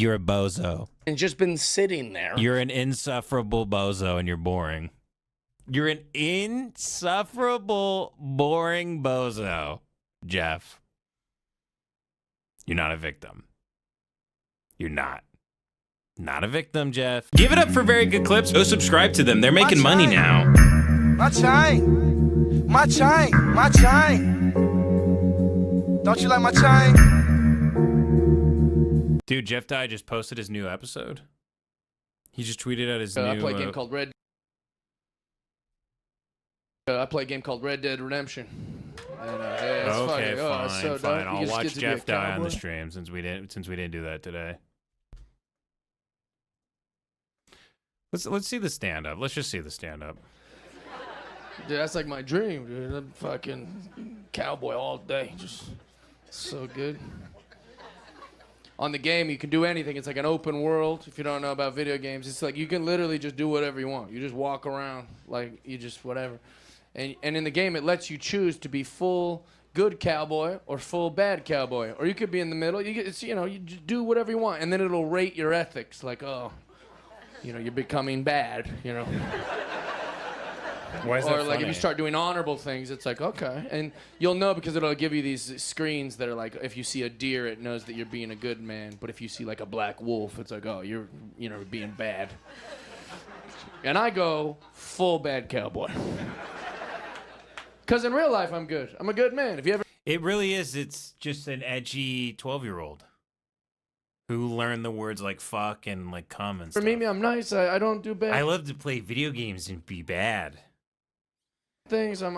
You're a bozo. And just been sitting there. You're an insufferable bozo and you're boring. You're an insufferable, boring bozo, Jeff. You're not a victim. You're not. Not a victim, Jeff. Give it up for Very Good Clips. Go subscribe to them. They're making money now. My chain. My chain. My chain. Don't you like my chain? Dude, Jeff Dye just posted his new episode. He just tweeted out his new... I play a game called Red Dead Redemption. And, yeah, okay, funny. fine. I'll watch Jeff Dye on the stream since we didn't do that today. Let's see the stand-up. Let's just see the stand-up. Dude, that's like my dream, dude. I'm fucking cowboy all day. Just so good. On the game, you can do anything. It's like an open world. If you don't know about video games, it's like you can literally just do whatever you want. You just walk around like you just whatever. And in the game, it lets you choose to be full good cowboy or full bad cowboy, or you could be in the middle. You just do whatever you want, and then it'll rate your ethics. Like, oh, you're becoming bad. Why is that or like funny? if you start doing honorable things, it's like, okay. And you'll know because it'll give you these screens that are like, if you see a deer, it knows that you're being a good man. But if you see like a black wolf, it's like, oh, you're being bad. And I go full bad cowboy. Because in real life, I'm good. I'm a good man. If you ever... It really is. It's just an edgy 12-year-old who learned the words like fuck and like cum and stuff. For me, I'm nice. I don't do bad I love to play video games and be bad. things. I'm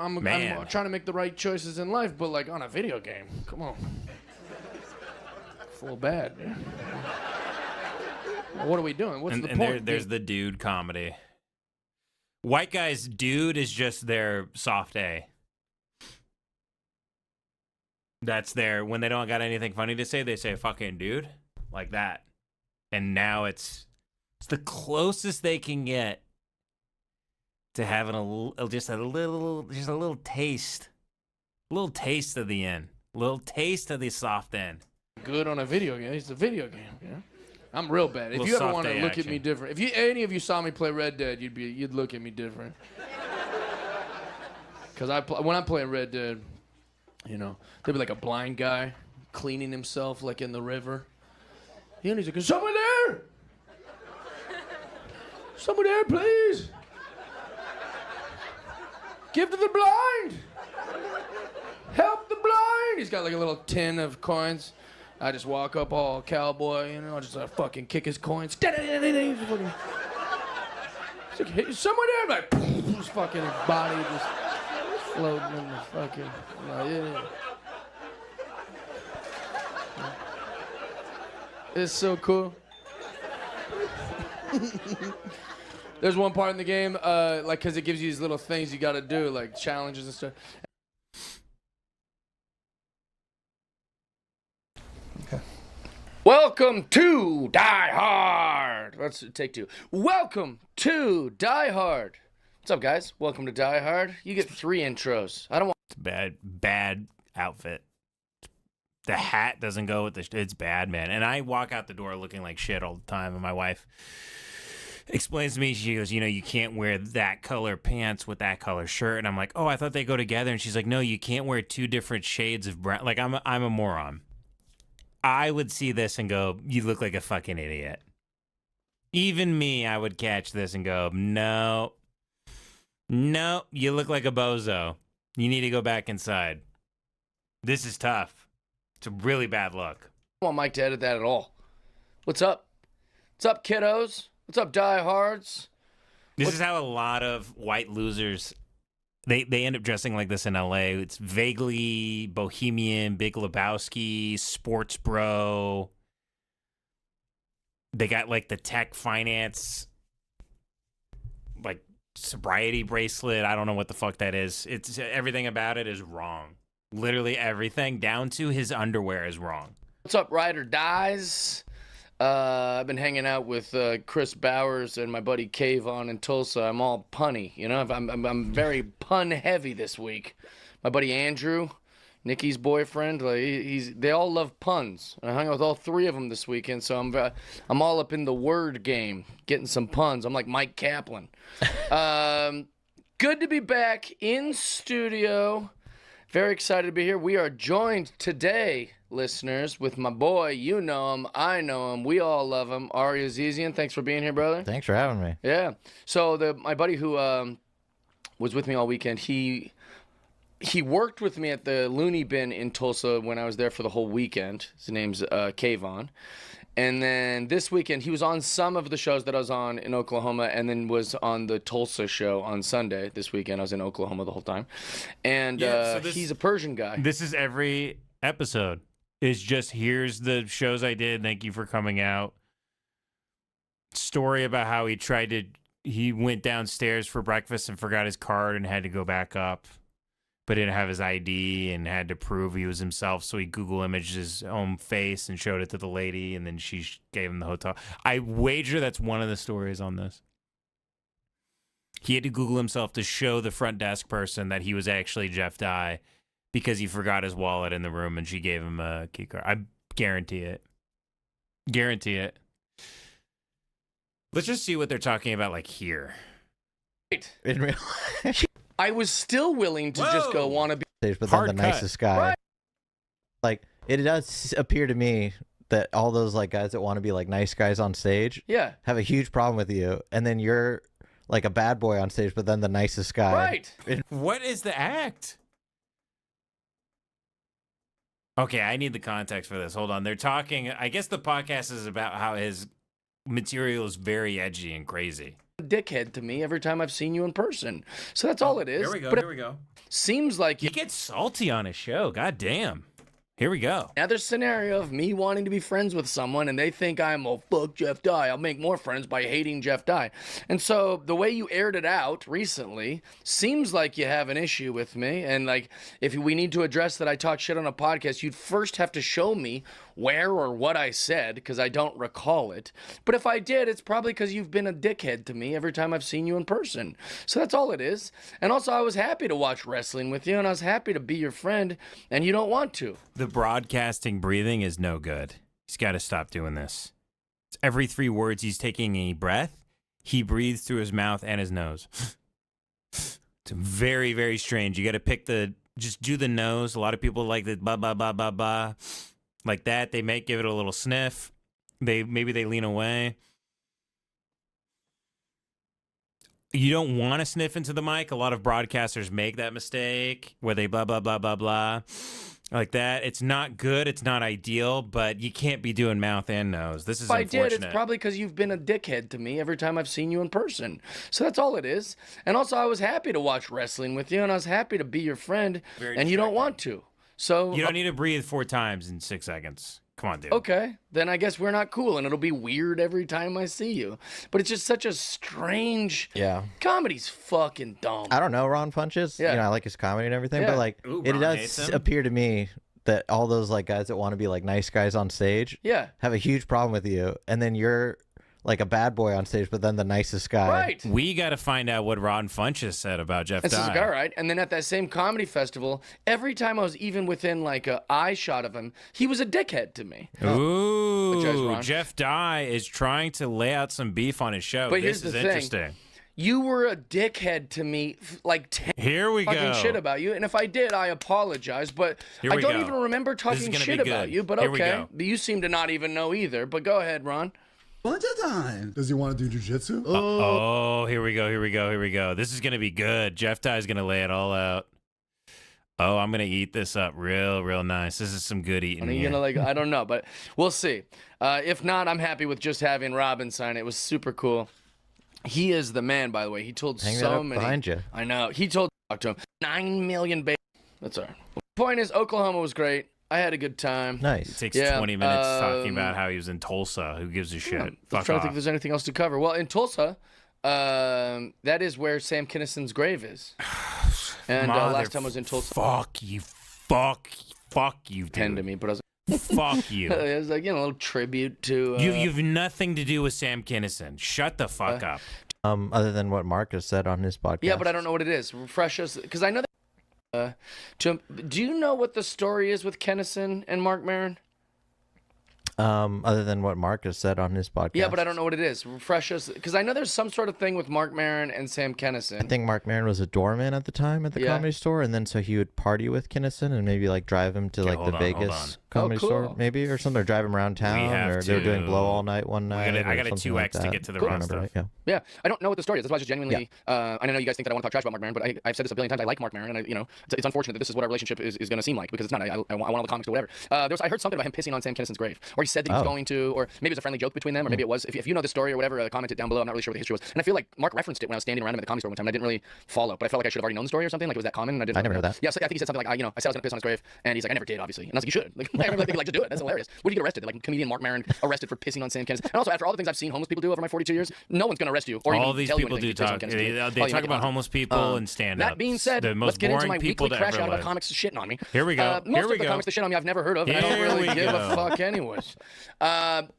trying to make the right choices in life, but like on a video game, come on. Full bad, man. What are we doing? What's the point? There's the dude comedy. White guys, dude is just their soft A. That's their, when they don't got anything funny to say, they say fucking dude. Like that. And now it's the closest they can get to having just a little taste. A little taste of the end. A little taste of the soft end. Good on a video game. It's a video game, yeah. I'm real bad. If you ever want to look at me different, if any of you saw me play Red Dead, you'd look at me different. Because when I'm playing Red Dead, there'd be like a blind guy cleaning himself like in the river. And he's like, "Is someone there? Someone there, please. Give to the blind. Help the blind." He's got like a little tin of coins. I just walk up all cowboy, I just fucking kick his coins. He's like, "Hey, someone there?" Like, his fucking body just floating in the fucking. It's so cool. There's one part in the game, because it gives you these little things you gotta do, like challenges and stuff. Welcome to Die Hard. Let's take two. Welcome to Die Hard. What's up, guys? Welcome to Die Hard. You get 3 intros. I don't want. It's a bad outfit. The hat doesn't go with it's bad, man. And I walk out the door looking like shit all the time. And my wife explains to me, she goes, you can't wear that color pants with that color shirt. And I'm like, oh, I thought they go together. And she's like, no, you can't wear 2 different shades of brown. Like, I'm a moron. I would see this and go, you look like a fucking idiot. Even me, I would catch this and go, no, you look like a bozo. You need to go back inside. This is tough. It's a really bad look. I don't want Mike to edit that at all. What's up? What's up, kiddos? What's up, diehards? This is how a lot of white losers, they end up dressing like this in LA. It's vaguely bohemian, Big Lebowski, sports bro. They got like the tech finance, like sobriety bracelet. I don't know what the fuck that is. It's everything about it is wrong. Literally everything, down to his underwear, is wrong. What's up, Ride or Dies? I've been hanging out with Chris Bowers and my buddy Kayvon in Tulsa. I'm all punny, I'm very pun heavy this week. My buddy Andrew, Nikki's boyfriend. Like they all love puns. And I hung out with all three of them this weekend, so I'm all up in the word game, getting some puns. I'm like Mike Kaplan. Good to be back in studio. Very excited to be here. We are joined today, listeners, with my boy. You know him. I know him. We all love him. Ari Azizian. Thanks for being here, brother. Thanks for having me. Yeah. So my buddy who was with me all weekend, he worked with me at the Looney Bin in Tulsa when I was there for the whole weekend. His name's Kayvon. And then this weekend, he was on some of the shows that I was on in Oklahoma, and then was on the Tulsa show on Sunday. This weekend, I was in Oklahoma the whole time. And he's a Persian guy. This is every episode. It's just, here's the shows I did. Thank you for coming out. Story about how he went downstairs for breakfast and forgot his card and had to go back up, but didn't have his ID and had to prove he was himself. So he Google imaged his own face and showed it to the lady, and then she gave him the hotel. I wager that's one of the stories on this. He had to Google himself to show the front desk person that he was actually Jeff Dye because he forgot his wallet in the room and she gave him a key card. I guarantee it. Guarantee it. Let's just see what they're talking about, like, here. In real I was still willing to just go want to be. but then Hard the cut. nicest guy. Right. Like, it does appear to me that all those like guys that want to be like nice guys on stage Yeah. have a huge problem with you, and then you're like a bad boy on stage, but then the nicest guy. Right. What is the act? Okay, I need the context for this. Hold on. They're talking. I guess the podcast is about how his material is very edgy and crazy. Dickhead to me every time I've seen you in person. So that's all it is. Here we go. But Here we go. it seems like He gets salty on his show. God damn. Here we go. another scenario of me wanting to be friends with someone and they think I'm, oh, fuck Jeff Dye. I'll make more friends by hating Jeff Dye. And so the way you aired it out recently seems like you have an issue with me. And like, if we need to address that I talk shit on a podcast, you'd first have to show me where or what I said, because I don't recall it. But if I did, it's probably because you've been a dickhead to me every time I've seen you in person. So that's all it is. And also, I was happy to watch wrestling with you, and I was happy to be your friend, and you don't want to. The broadcasting breathing is no good. He's got to stop doing this. It's every 3 words he's taking a breath, he breathes through his mouth and his nose. It's very, very strange. You got to just do the nose. A lot of people like the ba ba ba ba ba. Like that, they may give it a little sniff. Maybe they lean away. You don't want to sniff into the mic. A lot of broadcasters make that mistake where they blah, blah, blah, blah, blah. Like that. It's not good. It's not ideal, but you can't be doing mouth and nose. This is unfortunate. If I did, it's probably because you've been a dickhead to me every time I've seen you in person. So that's all it is. And also, I was happy to watch wrestling with you, and I was happy to be your friend, and you don't want to. So you don't need to breathe 4 times in 6 seconds. Come on, dude. Okay, then I guess we're not cool, and it'll be weird every time I see you. But it's just such a strange. Yeah. Comedy's fucking dumb. I don't know Ron Funches. Yeah. You know, I like his comedy and everything, Yeah. but like Ooh, it Ron hates does him. appear to me that all those like guys that want to be like nice guys on stage Yeah. have a huge problem with you, and then you're like a bad boy on stage, but then the nicest guy. Right. We got to find out what Ron Funches said about Jeff This is Dye. all right. And then at that same comedy festival, every time I was even within like a eye shot of him, he was a dickhead to me. Apologize, Ooh, Ron. Jeff Dye is trying to lay out some beef on his show. But This here's is the thing. interesting. You were a dickhead to me, like 10 Here we fucking go. shit about you. And if I did, I apologize. But Here I we don't go. even remember This is talking gonna shit be about good. you. But Here we okay. go. But you seem to not even know either. But go ahead, Ron. Bunch of time. Does he want to do jujitsu? Oh, here we go. Here we go. Here we go. This is going to be good. Jeff Dye's going to lay it all out. Oh, I'm going to eat this up real nice. This is some good eating. Are you here. gonna like? I don't know, but we'll see. If not, I'm happy with just having Robin sign it. It was super cool. He is the man, by the way. He told Hang that so up many. behind you. I know. He told talk to him 9 million babies. That's all right. Point is, Oklahoma was great. I had a good time. It Nice. takes Yeah, 20 minutes talking about how he was in Tulsa. Who gives a shit? I'm Fuck trying to off. think if there's anything else to cover. Well, in Tulsa, that is where Sam Kinison's grave is. And last time I was in Tulsa, Fuck you, dude. pen to me, but I was Fuck you. it was like, you know, a little tribute to. You've nothing to do with Sam Kinison. Shut the fuck up. Other than what Marcus said on his podcast. Yeah, but I don't know what it is. Refresh us, because I know that Do you know what the story is with Kinison and Mark Maron? Other than what Mark has said on his podcast. Yeah, but I don't know what it is. Refresh us, because I know there's some sort of thing with Mark Maron and Sam Kinison. I think Mark Maron was a doorman at the time at the comedy store, and then so he would party with Kinison and maybe like drive him to like the Vegas comedy store, maybe, or something, or drive him around town, or they were doing blow all night one night. I got a 2X to get to the Ron stuff. Right? Yeah, I don't know what the story is. That's why I just genuinely. I know you guys think that I want to talk trash about Mark Maron, but I've said this a billion times. I like Mark Maron, and it's unfortunate that this is what our relationship is going to seem like, because it's not. I want all the comics or whatever. I heard something about him pissing on Sam Kinison's grave, or he said that he was going to, or maybe it was a friendly joke between them, or maybe it was. If you know the story or whatever, comment it down below. I'm not really sure what the history was. And I feel like Mark referenced it when I was standing around him at the comedy store one time, and I didn't really follow, but I felt like I should have already known the story or something. Like it was that common, and I never heard that. Yeah, so I think he said something like, I said I was going to piss on his grave, and he's like, I never did, obviously. And I was like, you should. Like, I remember thinking, like, just do it. That's hilarious. What did you get arrested? Like comedian Mark Maron arrested for pissing on Sam Kinison. And also, after all the things I've seen homeless people do over my 42 years, no one's going to arrest you or all even these tell you people anything. Do talk. They talk about homeless people and stand-ups. That being said, the most let's get into my people weekly crash out about comics shitting on me. Here we go. Most of the comics that shit on me I've never heard of, and I don't really give a fuck anyways.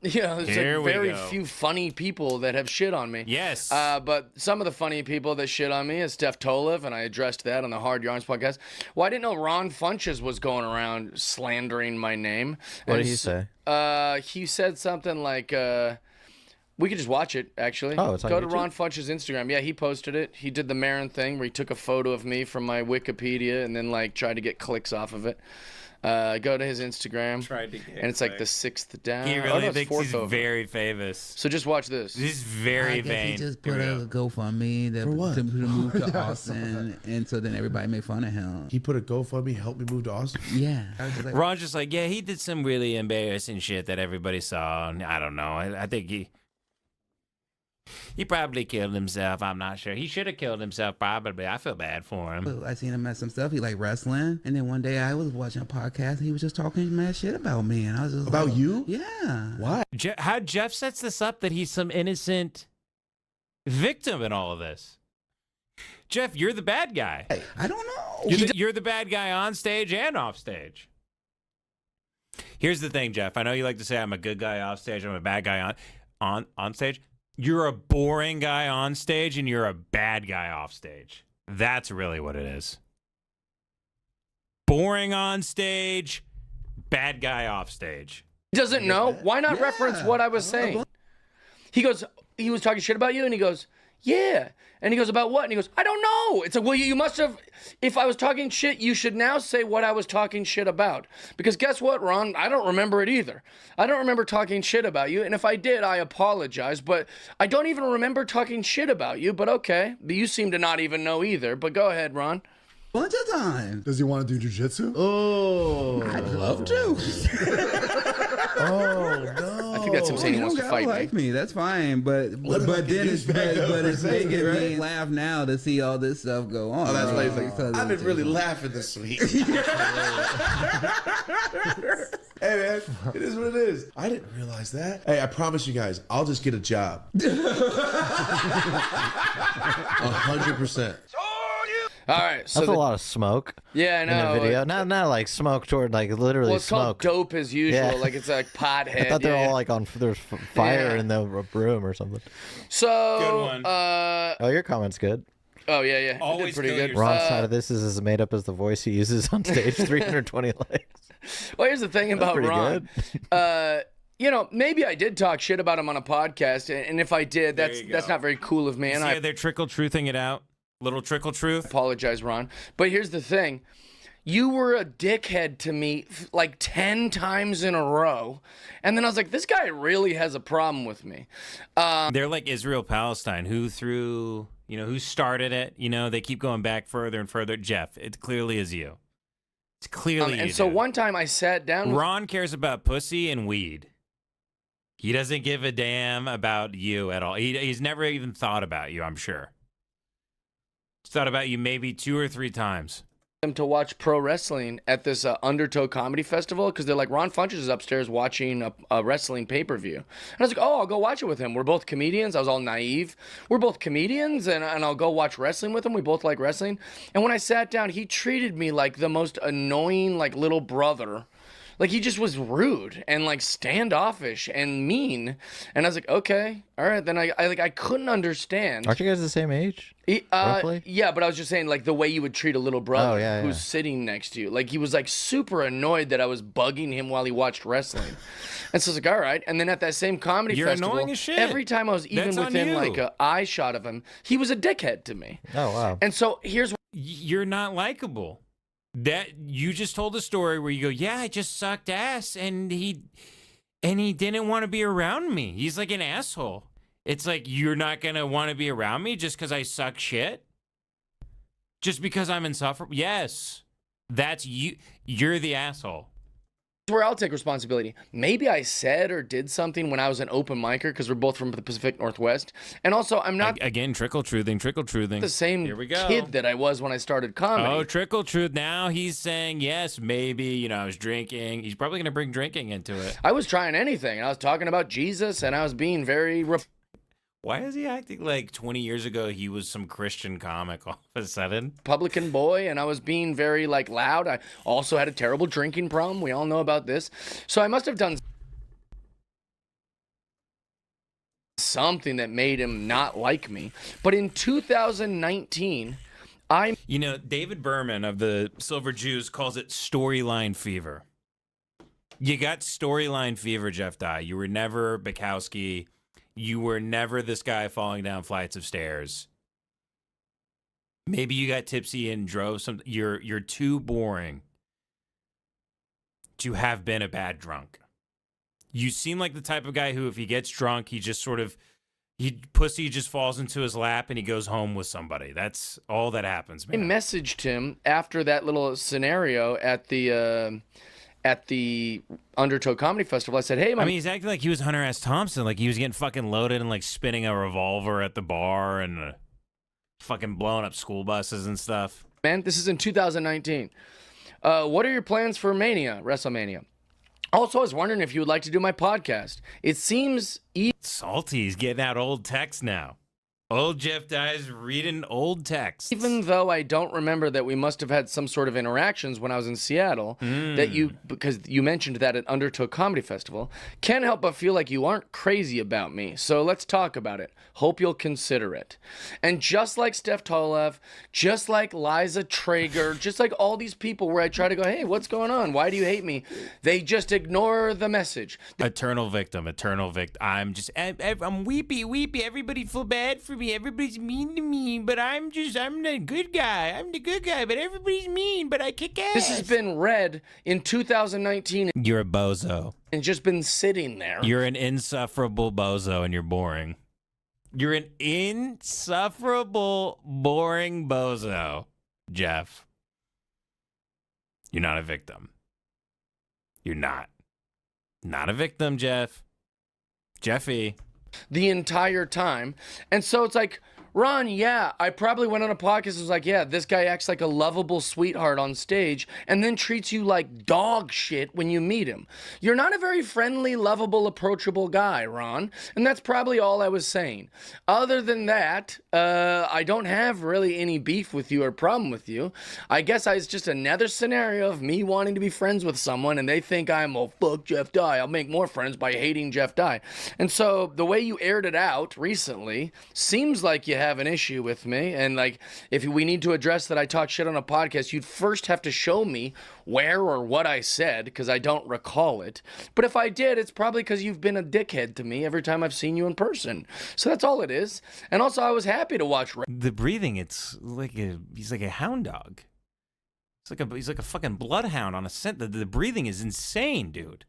There's very few funny people that have shit on me. Yes. But some of the funny people that shit on me is Steph Tolev, and I addressed that on the Hard Yarns podcast. Well, I didn't know Ron Funches was going around slandering my name. What did he say? He said something like, we could just watch it, actually. Oh, it's on Go to YouTube? Ron Funches' Instagram. Yeah, he posted it. He did the Maron thing where he took a photo of me from my Wikipedia and then, like, tried to get clicks off of it. Go to his Instagram. And it's like the 6th down. He really thinks he's very famous. So just watch this. He's very vain. He just put a GoFundMe to move to Austin, and so then everybody made fun of him. He put a GoFundMe, help me move to Austin. Yeah. Ron's just like, yeah, he did some really embarrassing shit that everybody saw. And I don't know. I think he probably killed himself. I'm not sure. He should have killed himself, probably. I feel bad for him. I seen him at some stuff. He like wrestling, and then one day I was watching a podcast, and he was just talking mad shit about me, and I was just about like, you? Yeah. Why? How Jeff sets this up that he's some innocent victim in all of this. Jeff, you're the bad guy. I don't know. You're the bad guy on stage and off stage. Here's the thing, Jeff. I know you like to say I'm a good guy off stage. I'm a bad guy on stage. You're a boring guy on stage, and you're a bad guy off stage. That's really what it is. Boring on stage, bad guy off stage. He doesn't know. Why not reference what I was saying? He goes, he was talking shit about you, and he goes, yeah. And he goes, about what? And he goes, I don't know. It's like, well, you must have, if I was talking shit, you should now say what I was talking shit about. Because guess what, Ron? I don't remember it either. I don't remember talking shit about you. And if I did, I apologize. But I don't even remember talking shit about you. But okay. But you seem to not even know either. But go ahead, Ron. Bunch of times. Does he want to do jujitsu? Oh, I'd love to. Oh no! I think that's him saying he wants to fight like me. That's fine, but it's making me laugh now to see all this stuff go on. Oh, that's why he's like, I've been really laughing this week. Hey man, it is what it is. I didn't realize that. Hey, I promise you guys, I'll just get a job. 100%. All right. So That's a lot of smoke. Yeah, I know. In the video, not like smoke toward like literally Well, it's smoke. called dope as usual. Yeah. Like it's like pothead. I thought they were yeah. all like on. There's fire in the room or something. So, Good one. Oh, your comment's good. Oh yeah, yeah. Always Did pretty kill good. yourself. Ron's side of this is as made up as the voice he uses on stage. 320 likes. Well, here's the thing about pretty Ron. Maybe I did talk shit about him on a podcast, and if I did, that's not very cool of me. And I they're trickle-truthing it out. Little trickle truth. apologize, Ron. But here's the thing. You were a dickhead to me like 10 times in a row. And then I was like, this guy really has a problem with me. They're like Israel-Palestine. Who started it? They keep going back further and further. Jeff, it clearly is you. It's clearly you. And so dude. one time I sat down with Ron cares about pussy and weed. He doesn't give a damn about you at all. He's never even thought about you, I'm sure. He's thought about you maybe 2 or 3 times. him to watch pro wrestling at this Undertow Comedy Festival because they're like, Ron Funches is upstairs watching a wrestling pay-per-view. And I was like, oh, I'll go watch it with him. We're both comedians. I was all naive. We're both comedians, and I'll go watch wrestling with him. We both like wrestling. And when I sat down, he treated me like the most annoying, like, little brother Like he just was rude and like standoffish and mean. And I was like, okay, all right. Then I couldn't understand. Aren't you guys the same age? Roughly? Yeah, but I was just saying like the way you would treat a little brother who's sitting next to you. Like he was like super annoyed that I was bugging him while he watched wrestling. And so I was like, all right. And then at that same comedy festival, annoying as shit. every time I was even within like an eye shot of him, he was a dickhead to me. Oh, wow. And so here's you're not likable. That you just told a story where you go, yeah, I just sucked ass, and he didn't want to be around me. He's like an asshole. It's like you're not gonna want to be around me just because I suck shit, just because I'm insufferable. Yes, that's you. You're the asshole. where I'll take responsibility. Maybe I said or did something when I was an open micer because we're both from the Pacific Northwest. And also, I'm not... Again, trickle-truthing. The same kid that I was when I started comedy. Oh, trickle-truth. Now he's saying, yes, maybe, I was drinking. He's probably going to bring drinking into it. I was trying anything. I was talking about Jesus, and I was being very... Why is he acting like 20 years ago he was some Christian comic all of a sudden? Republican boy, and I was being very, loud. I also had a terrible drinking problem. We all know about this. So I must have done something that made him not like me. But in 2019, David Berman of the Silver Jews calls it storyline fever. You got storyline fever, Jeff Dye. You were never Bukowski. You were never this guy falling down flights of stairs. Maybe you got tipsy and drove some. You're too boring to have been a bad drunk. You seem like the type of guy who, if he gets drunk, he just pussy just falls into his lap and he goes home with somebody. That's all that happens, man. I messaged him after that little scenario at the Undertow Comedy Festival. I said, hey, he's acting like he was Hunter S. Thompson. Like he was getting fucking loaded and spinning a revolver at the bar and fucking blowing up school buses and stuff. Man, this is in 2019. What are your plans for WrestleMania? Also, I was wondering if you would like to do my podcast. It seems... Salty. He's getting out old texts now. Old Jeff Dye's reading old texts. Even though I don't remember that we must have had some sort of interactions when I was in Seattle, because you mentioned that at Undertow Comedy Festival, can't help but feel like you aren't crazy about me. So let's talk about it. Hope you'll consider it. And just like Steph Tolev, just like Liza Traeger, just like all these people where I try to go, hey, what's going on? Why do you hate me? They just ignore the message. Eternal victim. I'm weepy. Everybody feel bad for me. Everybody's mean to me, but I'm the good guy. I'm the good guy, but everybody's mean, but I kick ass. This has been read in 2019. You're a bozo. And just been sitting there. You're an insufferable bozo and you're boring. You're an insufferable, boring bozo, Jeff. You're not a victim. You're not. Not a victim, Jeff. Jeffy. The entire time. And so it's like, Ron, yeah, I probably went on a podcast and was like, yeah, this guy acts like a lovable sweetheart on stage and then treats you like dog shit when you meet him. You're not a very friendly, lovable, approachable guy, Ron. And that's probably all I was saying. Other than that, I don't have really any beef with you or problem with you. I guess it's just another scenario of me wanting to be friends with someone and they think I'm, oh, fuck Jeff Dye. I'll make more friends by hating Jeff Dye. And so the way you aired it out recently seems like you have an issue with me, and if we need to address that I talk shit on a podcast, you'd first have to show me where or what I said, because I don't recall it. But if I did, it's probably because you've been a dickhead to me every time I've seen you in person. So that's all it is. And also, I was happy to watch the breathing. It's he's like a hound dog. He's like a fucking bloodhound on a scent. The breathing is insane, dude.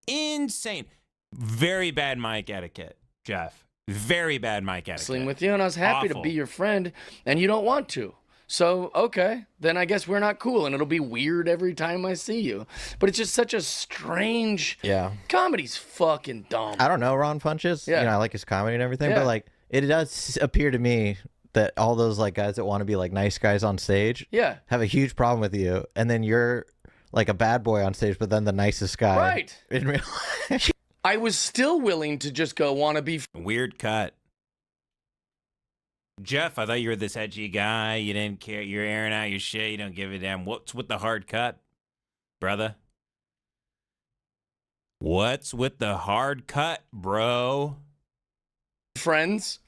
Insane. Very bad mic etiquette, Jeff. Very bad mic etiquette. Wrestling with you, and I was happy to be your friend, and you don't want to. So, okay, then I guess we're not cool, and it'll be weird every time I see you. But it's just such a strange... Yeah. Comedy's fucking dumb. I don't know Ron Funches. Yeah. I like his comedy and everything, but it does appear to me that all those guys that want to be nice guys on stage have a huge problem with you, and then you're like a bad boy on stage, but then the nicest guy. Right. In real life. I was still willing to just go, want to be... Weird cut. Jeff, I thought you were this edgy guy. You didn't care. You're airing out your shit. You don't give a damn. What's with the hard cut? brother. What's with the hard cut, bro? Friends.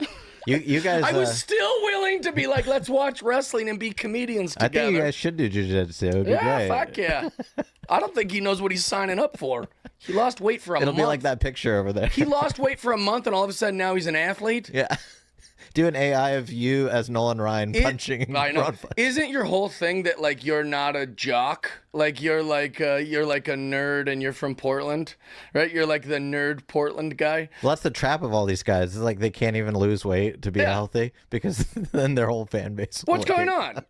You guys. I was still willing to be like, let's watch wrestling and be comedians together. I think you guys should do jiu-jitsu. It'd be great. Fuck yeah. I don't think he knows what he's signing up for. He lost weight for a month. It'll be like that picture over there. He lost weight for a month, and all of a sudden now he's an athlete. Yeah. Do an AI of you as Nolan Ryan punching. I know. Isn't your whole thing that like you're not a jock? Like you're like a nerd and you're from Portland, right? You're like the nerd Portland guy. Well, that's the trap of all these guys. It's like they can't even lose weight to be healthy because then their whole fan base. What's going on?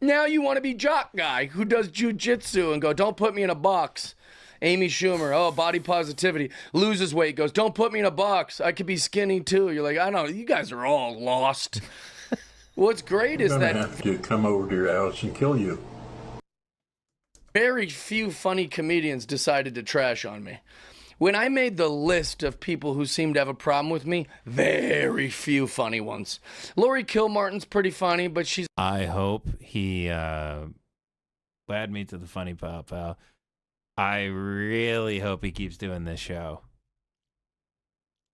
Now you want to be jock guy who does jujitsu and go, don't put me in a box. Amy Schumer, oh, body positivity, loses weight, goes, don't put me in a box. I could be skinny too. You're like, I don't know, you guys are all lost. What's great is that have to come over to your house and kill you. Very few funny comedians decided to trash on me. When I made the list of people who seemed to have a problem with me, very few funny ones. Lori Kilmartin's pretty funny, but she's... I hope he add me to the funny pal. I really hope he keeps doing this show.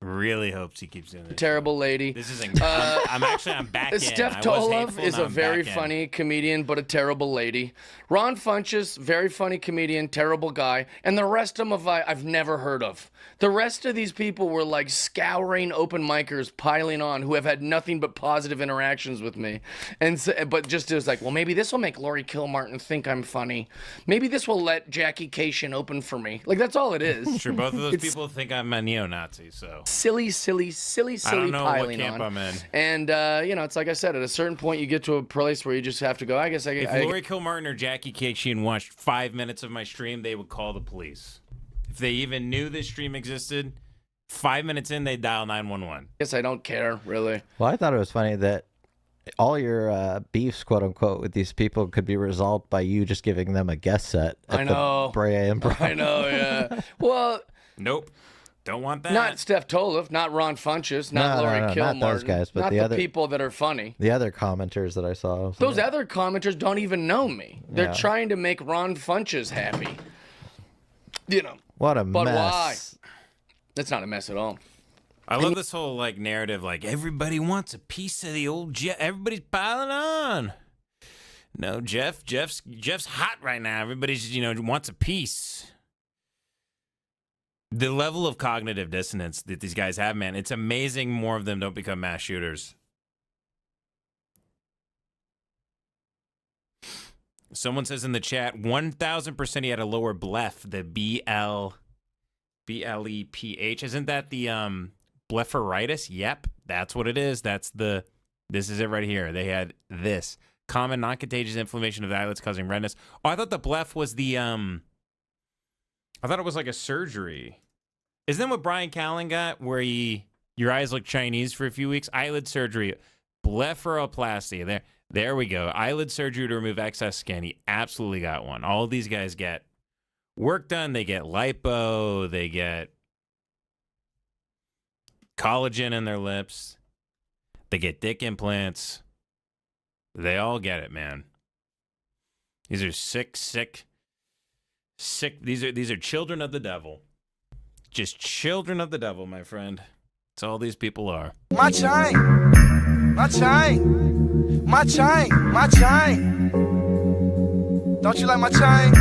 Really hopes he keeps doing this. Terrible lady. This isn't. I'm back in. Steph Tolov is a very funny comedian, but a terrible lady. Ron Funches, very funny comedian, terrible guy. And the rest of them I've never heard of. The rest of these people were like scouring open micers piling on who have had nothing but positive interactions with me. And so, but just it was like, well, maybe this will make Lori Kilmartin think I'm funny. Maybe this will let Jackie Cation open for me. Like that's all it is. Sure, both of those people think I'm a neo-Nazi, so. Silly I don't know piling what camp on. I'm in. And, it's like I said, at a certain point, you get to a place where you just have to go, I guess If Lori Kilmartin or Jackie Cation watched 5 minutes of my stream, they would call the police. If they even knew this stream existed, 5 minutes in, they'd dial 911. Guess I don't care, really. Well, I thought it was funny that all your beefs, quote unquote, with these people could be resolved by you just giving them a guest set at the Brea Improv. I know, yeah. Well... Nope. Don't want that. Not Steph Tolov, not Ron Funches, not Lori Kilmartin. Not those guys, but not the other people that are funny. The other commenters that I saw. Those other commenters don't even know me. They're trying to make Ron Funches happy. What a but mess. Why? That's not a mess at all. I love this whole narrative, everybody wants a piece of the old Jeff. Everybody's piling on. No, Jeff's hot right now. Everybody's wants a piece. The level of cognitive dissonance that these guys have, man, it's amazing more of them don't become mass shooters. Someone says in the chat, 1,000% he had a lower bleph, the BLEPH. Isn't that the blepharitis? Yep, that's what it is. This is it right here. They had this. Common non-contagious inflammation of the eyelids causing redness. Oh, I thought the bleph was the I thought it was like a surgery. Isn't that what Brian Callen got, where your eyes look Chinese for a few weeks? Eyelid surgery, blepharoplasty. There we go. Eyelid surgery to remove excess skin. He absolutely got one. All of these guys get work done. They get lipo. They get collagen in their lips. They get dick implants. They all get it, man. These are sick. These are children of the devil. Just children of the devil, my friend. That's all these people are. My chain. My chain. My chain. My chain. Don't you like my chain?